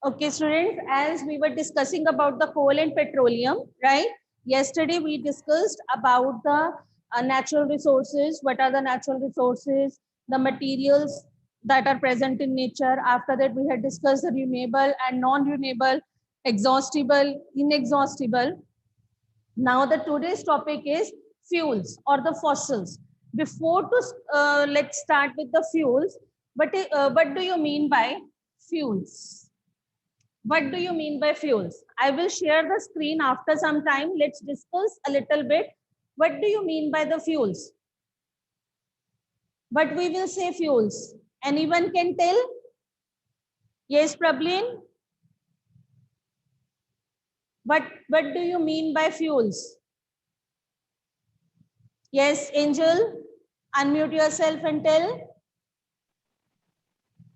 Okay, students, as we were discussing about the coal and petroleum, right? Yesterday we discussed about the natural resources. What are the natural resources? The materials that are present in nature. After that, we had discussed the renewable and non-renewable, exhaustible, inexhaustible. Now, the today's topic is fuels or the fossils. Before to let's start with the fuels. What do you mean by fuels? What do you mean by fuels? I will share the screen after some time. Let's discuss a little bit. What do you mean by the fuels? But we will say fuels. Anyone can tell? Yes, Prablin? What do you mean by fuels? Yes, Angel? Unmute yourself and tell.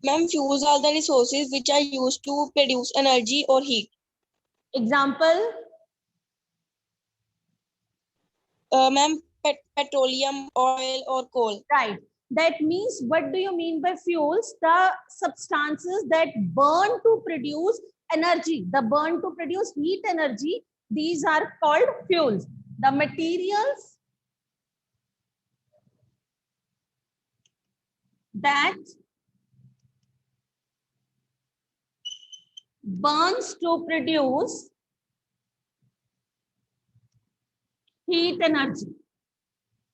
Ma'am, fuels are the resources which are used to produce energy or heat. Example? Ma'am, petroleum, oil, or coal. Right. That means, what do you mean by fuels? The substances that burn to produce energy, the burn to produce heat energy, these are called fuels. The materials that burns to produce heat energy,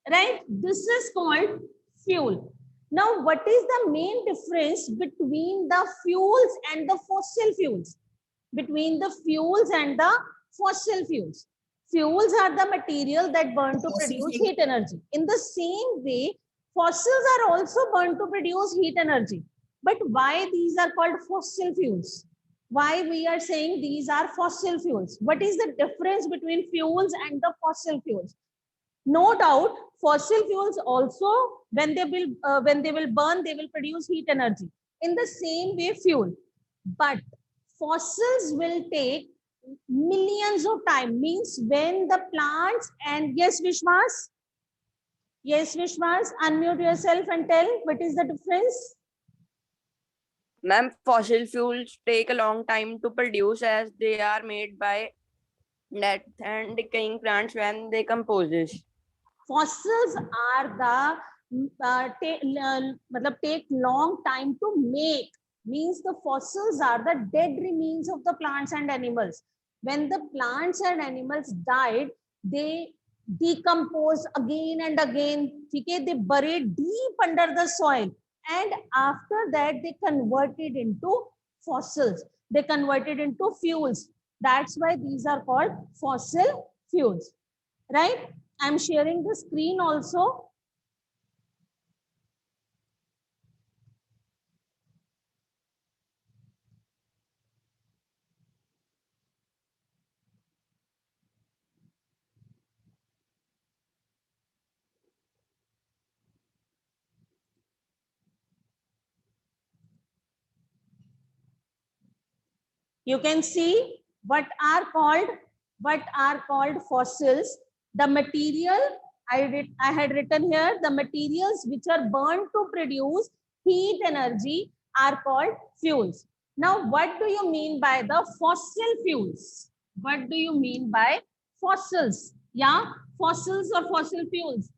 right? This is called fuel. Now, what is the main difference between the fuels and the fossil fuels? Between the fuels and the fossil fuels. Fuels are the material that burn to produce heat energy. In the same way, fossils are also burned to produce heat energy. But why these are called fossil fuels? Why we are saying these are fossil fuels? What is the difference between fuels and the fossil fuels? No doubt, fossil fuels also, when they will burn, they will produce heat energy. In the same way, fuel. But fossils will take millions of time. Means when the plants and yes, Vishwas. Yes, Vishwas. Unmute yourself and tell what is the difference. Ma'am, fossil fuels take a long time to produce as they are made by death and decaying plants when they composes. Fossils are the take long time to make. Means the fossils are the dead remains of the plants and animals. When the plants and animals died, they decompose again and again. Okay, they buried deep under the soil, and after that they converted into fossils. They converted into fuels. That's why these are called fossil fuels, right? I'm sharing the screen also. You can see what are called fossils. The material I had written here, the materials which are burned to produce heat energy are called fuels. Now, what do you mean by the fossil fuels? What do you mean by fossils? Yeah, fossils or fossil fuels.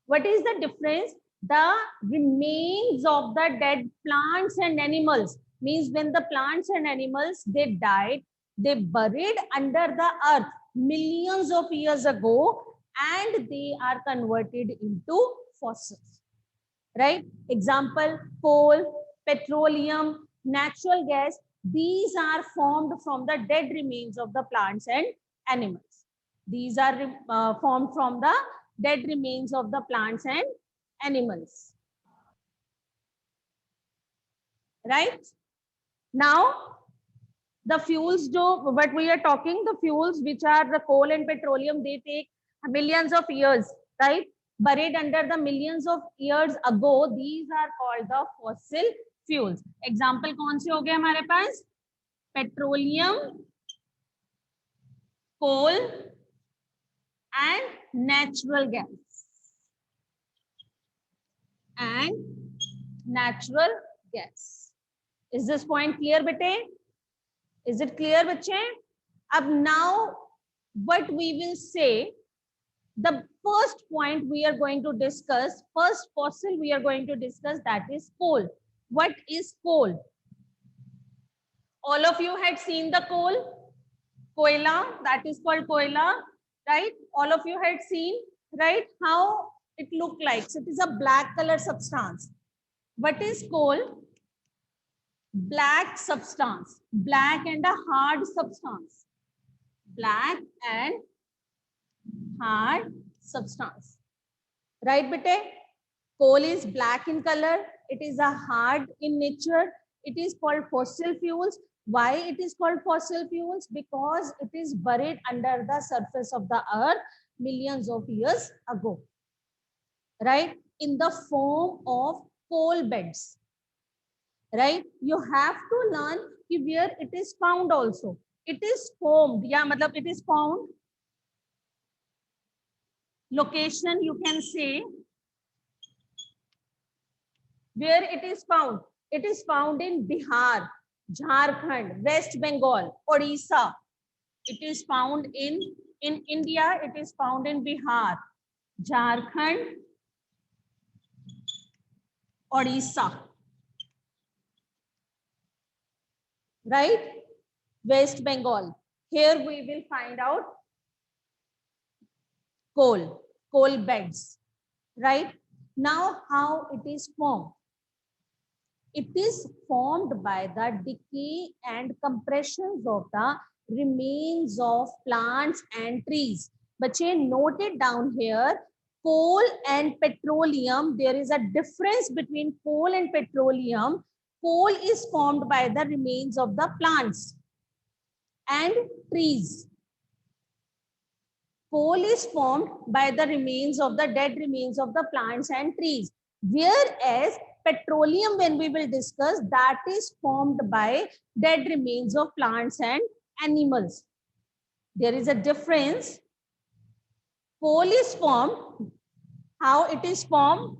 What is the difference? The remains of the dead plants and animals. Means when the plants and animals, they died, they buried under the earth millions of years ago, and they are converted into fossils, right? Example, coal, petroleum, natural gas. These are formed from the dead remains of the plants and animals. These are formed from the dead remains of the plants and animals, right? Now, the fuels, what we are talking, the fuels which are the coal and petroleum, they take millions of years, right? Buried under the millions of years ago. These are called the fossil fuels. Example कौन से हो गए हमारे पास? Petroleum, coal and natural gas. And natural gas. Is this point clear, bete? Is it clear, बच्चे? अब now what we will say, the first point we are going to discuss, first fossil we are going to discuss, that is coal. What is coal? All of you had seen the coal, koila, that is called koila, right? All of you had seen, right? How it look like. So it is a black color substance. What is coal? Black substance, black and a hard substance, black and hard substance, right bete? Coal is black in color, it is a hard in nature, it is called fossil fuels. Why it is called fossil fuels? Because it is buried under the surface of the earth millions of years ago, right? In the form of coal beds, right? You have to learn where it is found also. It is formed, yeah, matlab it is found. Location you can say where it is found. It is found in Bihar, Jharkhand, West Bengal, Odisha. It is found in India. It is found in Bihar, Jharkhand, Odisha, right? West Bengal. Here we will find out coal beds, right? Now how it is formed? It is formed by the decay and compressions of the remains of plants and trees. Bache, note it down here. Coal and petroleum, there is a difference between coal and petroleum. Coal is formed by the remains of the plants and trees. Coal is formed by the remains of the dead remains of the plants and trees. Whereas petroleum, when we will discuss, that is formed by dead remains of plants and animals. There is a difference. Coal is formed. How it is formed?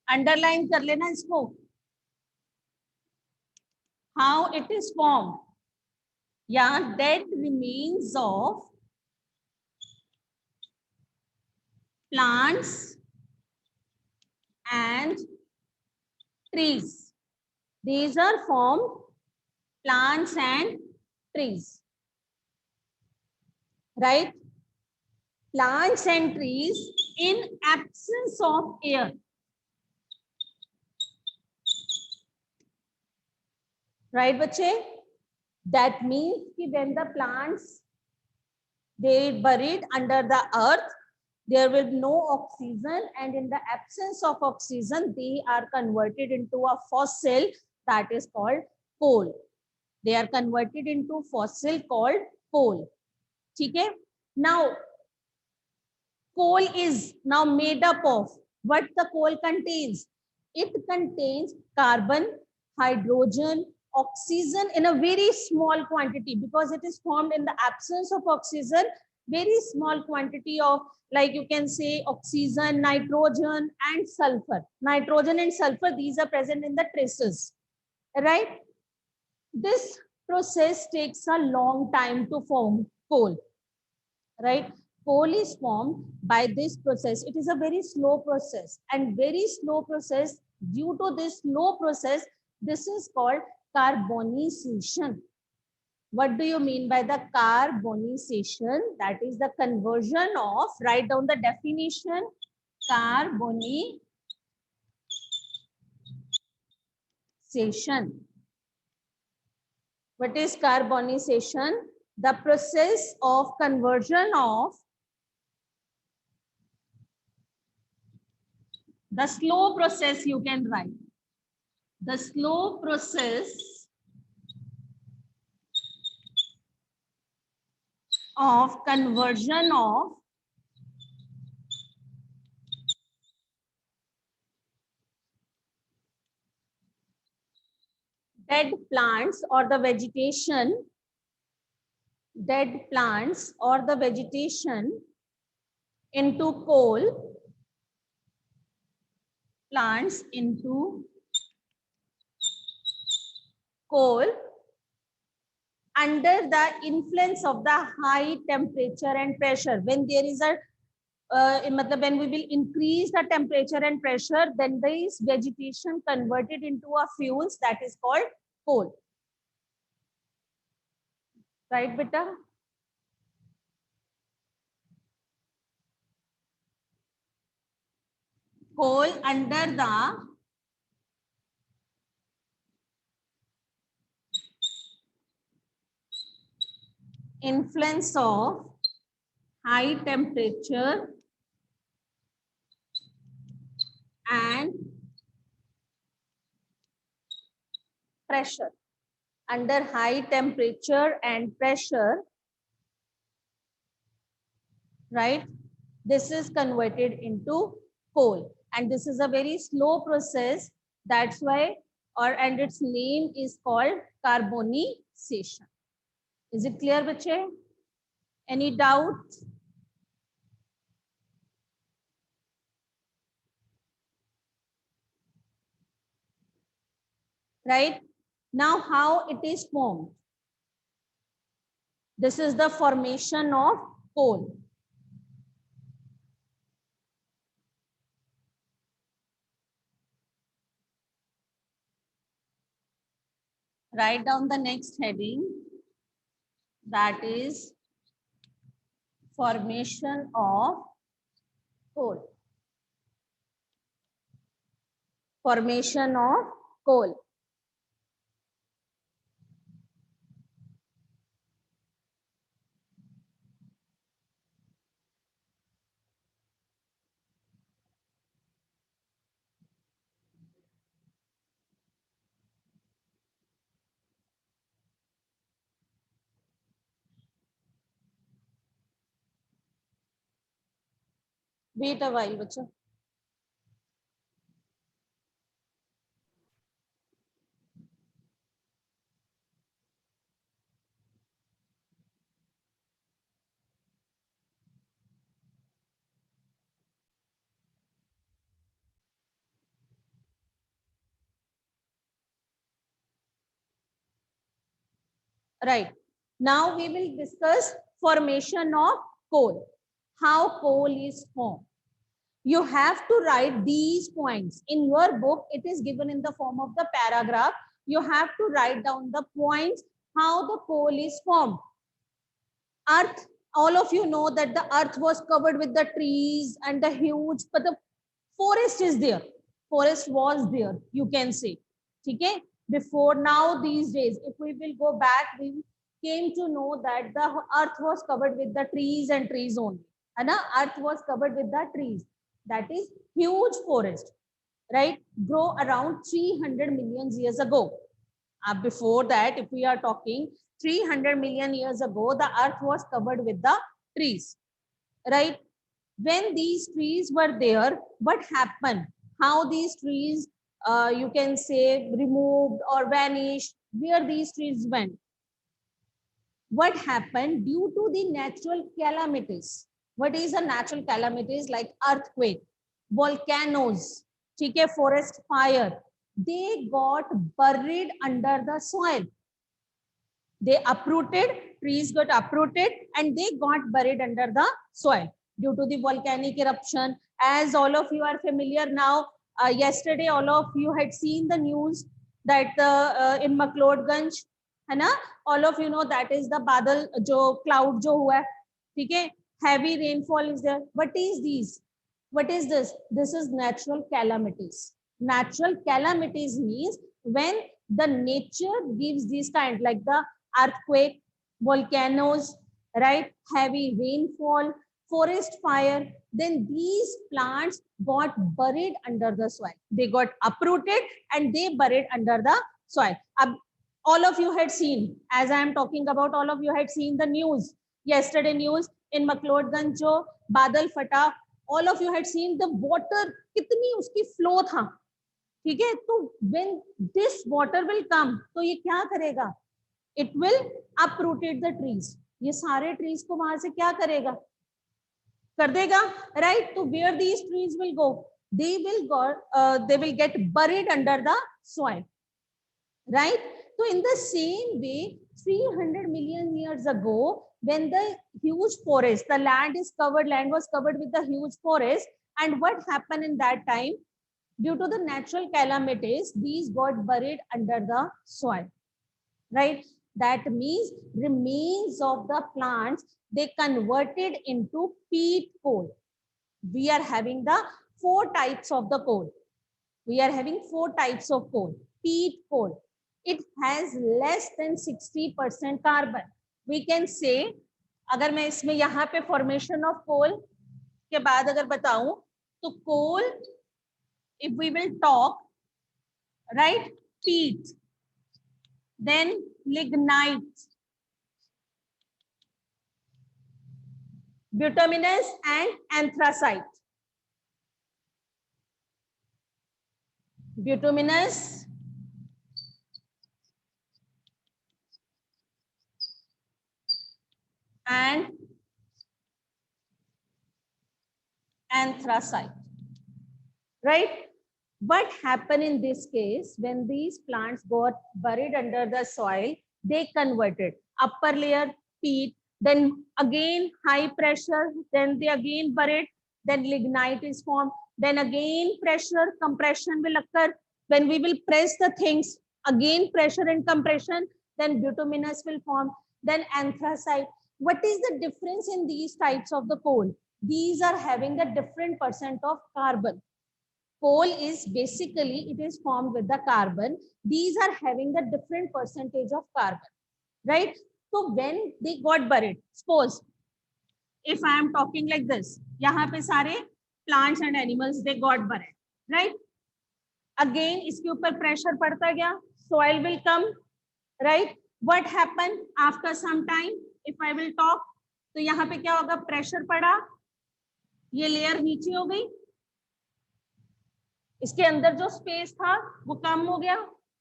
Underline kar lena isko. How it is formed? Yeah, dead remains of plants and trees. These are formed plants and trees, right? Plants and trees in absence of air, right bache? That means when the plants, they buried under the earth, there will be no oxygen, and in the absence of oxygen, they are converted into a fossil that is called coal. They are converted into fossil called coal. Okay? Now, coal is now made up of what the coal contains. It contains carbon, hydrogen, oxygen in a very small quantity, because it is formed in the absence of oxygen. Very small quantity of, like you can say, oxygen, nitrogen and sulfur. Nitrogen and sulfur, these are present in the traces, right? This process takes a long time to form coal, right? Coal is formed by this process. It is a very slow process, and very slow process. Due to this slow process, this is called carbonization. What do you mean by the carbonization? That is the conversion of, write down the definition, carbonization. What is carbonization? The process of conversion of the slow process, you can write. The slow process of conversion of dead plants or the vegetation, into coal, plants into coal under the influence of the high temperature and pressure. When there is a when we will increase the temperature and pressure, then this vegetation converted into a fuels that is called coal. Right, beta? Coal under the influence of high temperature and pressure. Under high temperature and pressure, right? This is converted into coal, and this is a very slow process. That's why, and its name is called carbonization. Is it clear, bache? Any doubt? Right? Now, how it is formed? This is the formation of coal. Write down the next heading. That is formation of coal. Formation of coal. Wait a while, bacha. Right. Now we will discuss formation of coal. How coal is formed. You have to write these points. In your book, it is given in the form of the paragraph. You have to write down the points, how the coal is formed. Earth, all of you know that the earth was covered with the trees and the huge, but the forest is there. Forest was there, you can say. Okay? Before now, these days, if we will go back, we came to know that the earth was covered with the trees and trees only. And the earth was covered with the trees. That is huge forest, right? Grow around 300 million years ago. Before that, if we are talking 300 million years ago, the earth was covered with the trees, right? When these trees were there, what happened? How these trees, you can say, removed or vanished, where these trees went? What happened due to the natural calamities? What is a natural calamities? Like earthquake, volcanoes, forest fire. They got buried under the soil. They uprooted, trees got uprooted and they got buried under the soil due to the volcanic eruption. As all of you are familiar now, yesterday all of you had seen the news that in McLeodganj, है ना? All of you know that is the badal, jo cloud jo hua hai, ठीक है? Heavy rainfall is there. What is these? What is this? This is natural calamities. Natural calamities means when the nature gives these kind, like the earthquake, volcanoes, right? Heavy rainfall, forest fire, then these plants got buried under the soil. They got uprooted and they buried under the soil. All of you had seen, as I am talking about, all of you had seen the news, yesterday news in McLeodganj jo badal fata, all of you had seen the water, kitni uski flow tha, ठीक है? तो when this water will come, तो ये क्या करेगा? It will uprooted the trees. ये सारे trees को वहां से क्या करेगा? कर देगा, right? तो where these trees will go? They will get buried under the soil, right? So in the same way, 300 million years ago, when the huge forest, the land was covered with the huge forest, and what happened in that time? Due to the natural calamities, these got buried under the soil, right? That means remains of the plants, they converted into peat coal. We are having the 4 types of the coal. We are having 4 types of coal. Peat coal. It has less than 60% carbon. We can say, अगर मैं इसमें यहाँ पे formation of coal के बाद अगर बताऊं, तो coal, if we will talk, right, peat, then lignite, bituminous and anthracite. Bituminous and anthracite, right? What happened in this case, when these plants got buried under the soil, they converted upper layer peat, then again high pressure, then they again buried, then lignite is formed, then again pressure, compression will occur. When we will press the things, again pressure and compression, then bituminous will form, then anthracite. What is the difference in these types of the coal? These are having a different percent of carbon. Coal is basically, it is formed with the carbon. These are having the different percentage of carbon, right? So when they got buried, suppose if I am talking like this, यहाँ पे सारे plants and animals, they got buried, right? Again, इसके ऊपर pressure पड़ता गया, soil will come, right? What happened after some time? If I will talk, तो यहाँ पे क्या होगा? Pressure पड़ा, ये layer नीचे हो गई, इसके अंदर जो स्पेस था वो कम हो गया,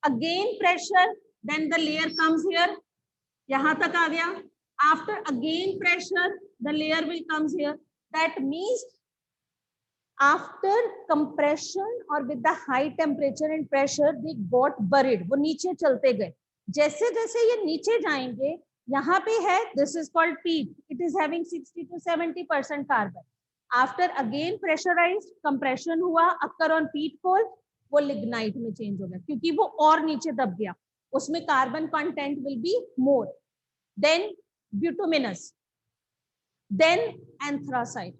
again pressure, then the layer comes here, यहां तक आ गया, after again pressure the layer will comes here. That means after compression और with the high temperature and pressure they got buried, वो नीचे चलते गए. जैसे जैसे ये नीचे जाएंगे, यहाँ पे है, this is called peat, it is having 60 to 70% carbon. After again pressurized, compression हुआ, अकर ऑन पीट कोल, वो लिग्नाइट में चेंज हो गया क्योंकि वो और नीचे दब गया, उसमें carbon content will be more. Then bituminous, then anthracite.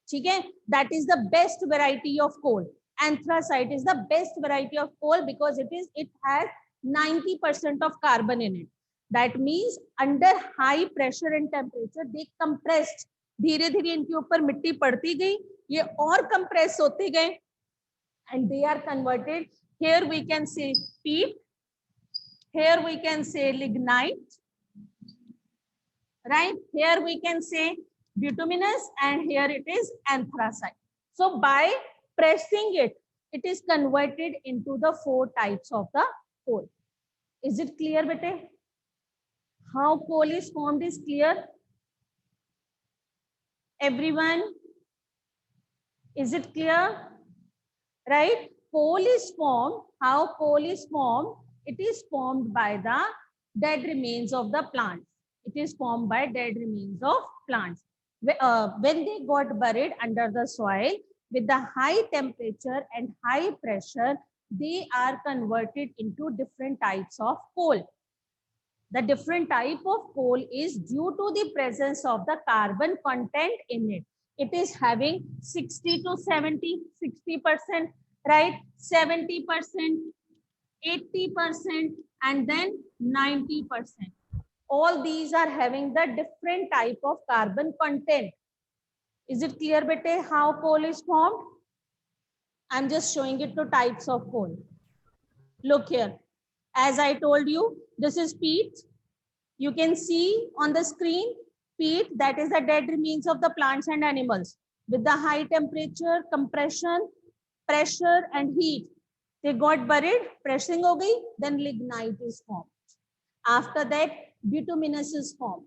ठीक है, that is the best variety of coal. Anthracite is the best variety of coal because it has 90% of carbon in it. That means under high pressure and temperature they compressed. धीरे धीरे इनके ऊपर मिट्टी पड़ती गई, ये और कंप्रेस होते गए, and they are converted. Here we can say peat, here we can say lignite, right? Here we can say bituminous, and here it is anthracite. So by pressing it, it is converted into the 4 types of the coal. Is it clear, bete? How coal is formed is clear? Everyone, is it clear? Right? Coal is formed. How coal is formed? It is formed by the dead remains of the plants. It is formed by dead remains of plants. When they got buried under the soil with the high temperature and high pressure, they are converted into different types of coal. The different type of coal is due to the presence of the carbon content in it. It is having 60 to 70, 60%, right? 70%, 80%, and then 90%. All these are having the different type of carbon content. Is it clear, bete, how coal is formed? I'm just showing it to types of coal. Look here. As I told you, this is peat. You can see on the screen, peat, that is the dead remains of the plants and animals. With the high temperature, compression, pressure, and heat, they got buried, pressing ho gayi, then lignite is formed. After that, bituminous is formed.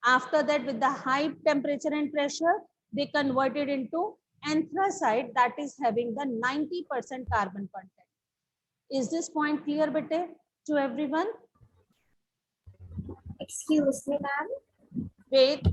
After that, with the high temperature and pressure, they converted into anthracite, that is having the 90% carbon content. Is this point clear, bete? to everyone? Excuse me, ma'am. Wait.